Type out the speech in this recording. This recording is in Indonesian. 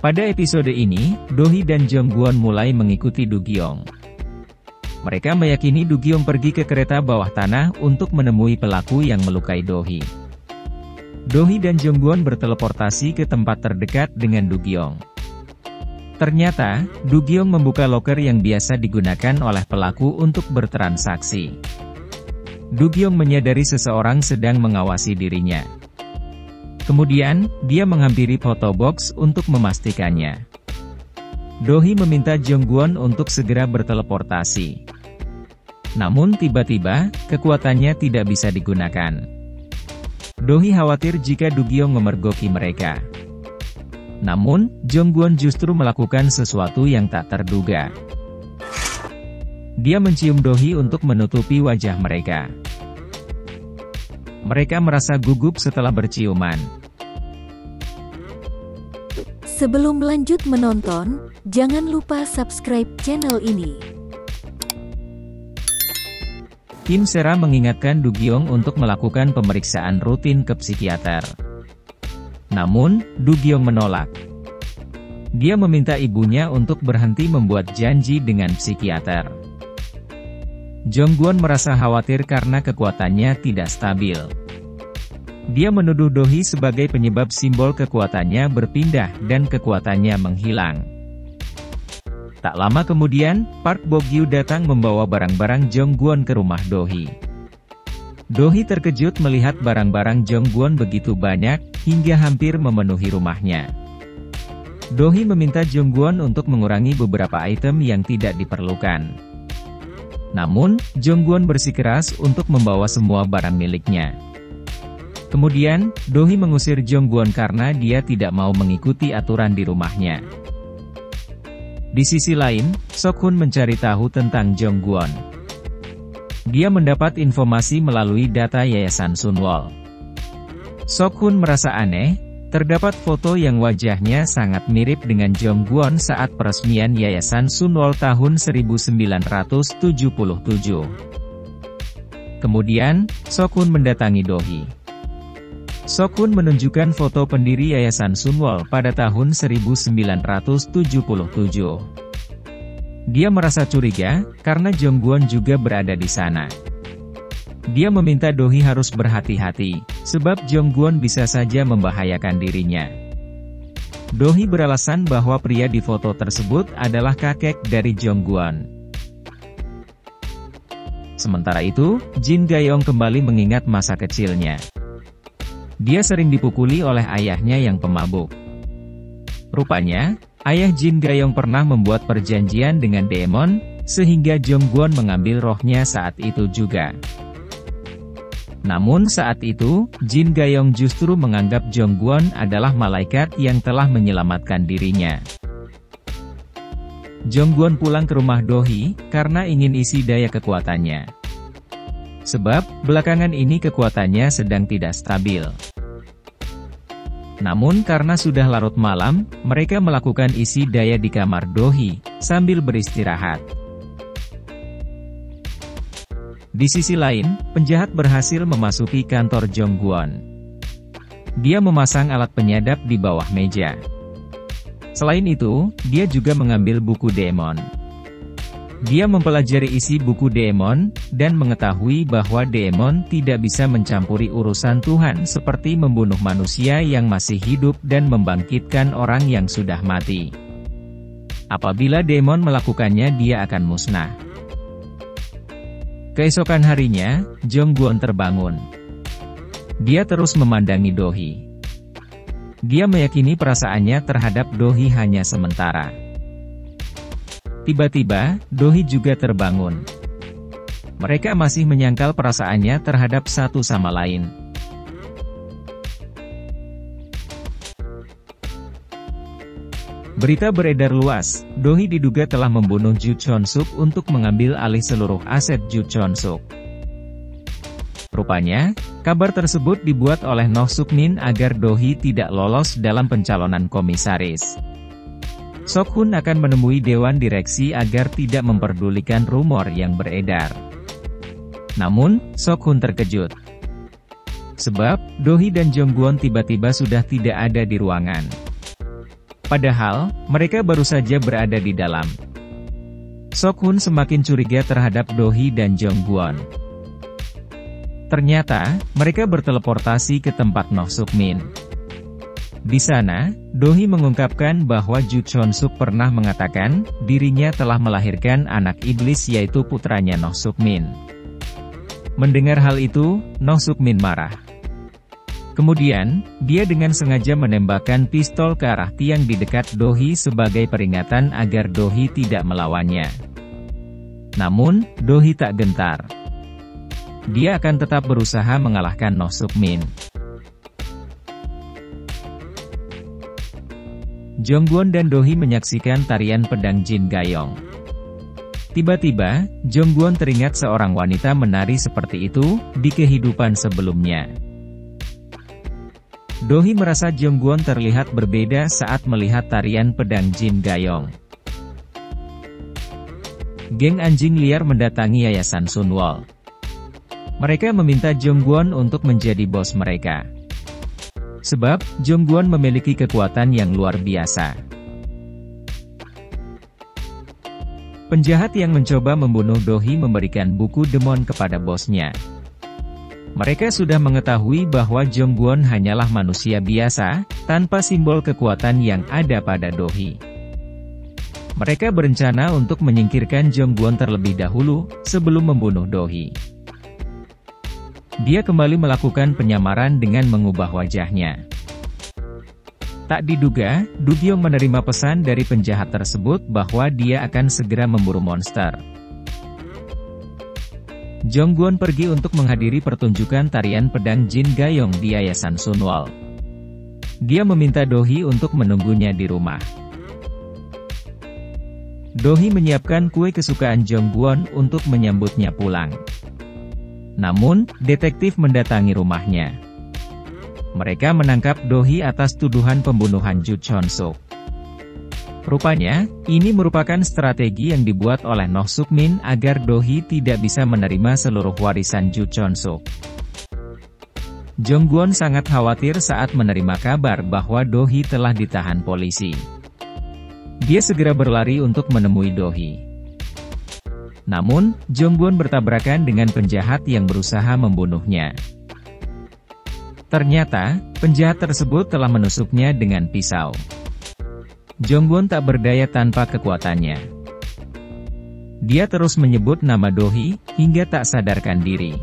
Pada episode ini, Do-hee dan Jong-gwon mulai mengikuti Do-gyong. Mereka meyakini Do-gyong pergi ke kereta bawah tanah untuk menemui pelaku yang melukai Do-hee. Do-hee dan Jong-gwon berteleportasi ke tempat terdekat dengan Do-gyong. Ternyata, Do-gyong membuka loker yang biasa digunakan oleh pelaku untuk bertransaksi. Do-gyong menyadari seseorang sedang mengawasi dirinya. Kemudian, dia menghampiri photobox untuk memastikannya. Do-hee meminta Jong-gwon untuk segera berteleportasi. Namun tiba-tiba, kekuatannya tidak bisa digunakan. Do-hee khawatir jika Do-gyong memergoki mereka. Namun, Jong-gwon justru melakukan sesuatu yang tak terduga. Dia mencium Do-hee untuk menutupi wajah mereka. Mereka merasa gugup setelah berciuman. Sebelum lanjut menonton, jangan lupa subscribe channel ini. Kim Sera mengingatkan Do-gyong untuk melakukan pemeriksaan rutin ke psikiater. Namun, Do-gyong menolak. Dia meminta ibunya untuk berhenti membuat janji dengan psikiater. Jong-gwon merasa khawatir karena kekuatannya tidak stabil. Dia menuduh Do-hee sebagai penyebab simbol kekuatannya berpindah dan kekuatannya menghilang. Tak lama kemudian, Park Bo-gyu datang membawa barang-barang Jong-gwon ke rumah Do-hee. Do-hee terkejut melihat barang-barang Jong-gwon begitu banyak, hingga hampir memenuhi rumahnya. Do-hee meminta Jong-gwon untuk mengurangi beberapa item yang tidak diperlukan. Namun, Jong-gwon bersikeras untuk membawa semua barang miliknya. Kemudian, Do-hee mengusir Jong-gwon karena dia tidak mau mengikuti aturan di rumahnya. Di sisi lain, Sok-hun mencari tahu tentang Jong-gwon. Dia mendapat informasi melalui data Yayasan Sunwol. Sok-hun merasa aneh, terdapat foto yang wajahnya sangat mirip dengan Jong-gwon saat peresmian Yayasan Sunwol tahun 1977. Kemudian, Sok-hun mendatangi Do-hee. Sok-hun menunjukkan foto pendiri Yayasan Sunwol pada tahun 1977. Dia merasa curiga, karena Jong-gwon juga berada di sana. Dia meminta Do-hee harus berhati-hati, sebab Jong-gwon bisa saja membahayakan dirinya. Do-hee beralasan bahwa pria di foto tersebut adalah kakek dari Jong-gwon. Sementara itu, Jin Ga-yong kembali mengingat masa kecilnya. Dia sering dipukuli oleh ayahnya yang pemabuk. Rupanya, ayah Jin Ga-yong pernah membuat perjanjian dengan demon, sehingga Jong-gwon mengambil rohnya saat itu juga. Namun saat itu, Jin Ga-yong justru menganggap Jong-gwon adalah malaikat yang telah menyelamatkan dirinya. Jong-gwon pulang ke rumah Do-hee, karena ingin isi daya kekuatannya. Sebab, belakangan ini kekuatannya sedang tidak stabil. Namun karena sudah larut malam, mereka melakukan isi daya di kamar Do-hee, sambil beristirahat. Di sisi lain, penjahat berhasil memasuki kantor Jong-gwon. Dia memasang alat penyadap di bawah meja. Selain itu, dia juga mengambil buku demon. Dia mempelajari isi buku demon, dan mengetahui bahwa demon tidak bisa mencampuri urusan Tuhan seperti membunuh manusia yang masih hidup dan membangkitkan orang yang sudah mati. Apabila demon melakukannya, dia akan musnah. Keesokan harinya, Jong-gwon terbangun. Dia terus memandangi Do-hee. Dia meyakini perasaannya terhadap Do-hee hanya sementara. Tiba-tiba, Do-hee juga terbangun. Mereka masih menyangkal perasaannya terhadap satu sama lain. Berita beredar luas, Do-hee diduga telah membunuh Ju Chon-suk untuk mengambil alih seluruh aset Ju Chon-suk. Rupanya, kabar tersebut dibuat oleh Noh Suk-min agar Do-hee tidak lolos dalam pencalonan komisaris. Sok-hun akan menemui Dewan Direksi agar tidak memperdulikan rumor yang beredar. Namun, Sok-hun terkejut. Sebab, Do-hee dan Jong-gwon tiba-tiba sudah tidak ada di ruangan. Padahal, mereka baru saja berada di dalam. Sok-hun semakin curiga terhadap Do-hee dan Jong-gwon. Ternyata, mereka berteleportasi ke tempat Noh Suk-min. Di sana, Do-hee mengungkapkan bahwa Ju Chon-suk pernah mengatakan, dirinya telah melahirkan anak iblis yaitu putranya Noh Suk-min. Mendengar hal itu, Noh Suk-min marah. Kemudian, dia dengan sengaja menembakkan pistol ke arah tiang di dekat Do-hee sebagai peringatan agar Do-hee tidak melawannya. Namun, Do-hee tak gentar. Dia akan tetap berusaha mengalahkan Noh Suk-min. Jong-gwon dan Do-hee menyaksikan tarian pedang Jin Gayong. Tiba-tiba, Jong-gwon teringat seorang wanita menari seperti itu di kehidupan sebelumnya. Do-hee merasa Jong-gwon terlihat berbeda saat melihat tarian pedang Jin Gayong. Geng anjing liar mendatangi Yayasan Sunwol. Mereka meminta Jong-gwon untuk menjadi bos mereka. Sebab, Jong-gwon memiliki kekuatan yang luar biasa. Penjahat yang mencoba membunuh Do-hee memberikan buku demon kepada bosnya. Mereka sudah mengetahui bahwa Jong-gwon hanyalah manusia biasa, tanpa simbol kekuatan yang ada pada Do-hee. Mereka berencana untuk menyingkirkan Jong-gwon terlebih dahulu, sebelum membunuh Do-hee. Dia kembali melakukan penyamaran dengan mengubah wajahnya. Tak diduga, Do-gyong menerima pesan dari penjahat tersebut bahwa dia akan segera memburu monster. Jong-gwon pergi untuk menghadiri pertunjukan tarian pedang Jin Gayong di Yayasan Sunwol. Dia meminta Do-hee untuk menunggunya di rumah. Do-hee menyiapkan kue kesukaan Jong-gwon untuk menyambutnya pulang. Namun, detektif mendatangi rumahnya. Mereka menangkap Do-hee atas tuduhan pembunuhan Ju Chon-suk. Rupanya, ini merupakan strategi yang dibuat oleh Noh Suk-min agar Do-hee tidak bisa menerima seluruh warisan Ju Chon-suk. Jong-gwon sangat khawatir saat menerima kabar bahwa Do-hee telah ditahan polisi. Dia segera berlari untuk menemui Do-hee. Namun, Jong-gwon bertabrakan dengan penjahat yang berusaha membunuhnya. Ternyata, penjahat tersebut telah menusuknya dengan pisau. Jong-gwon tak berdaya tanpa kekuatannya. Dia terus menyebut nama Do-hee, hingga tak sadarkan diri.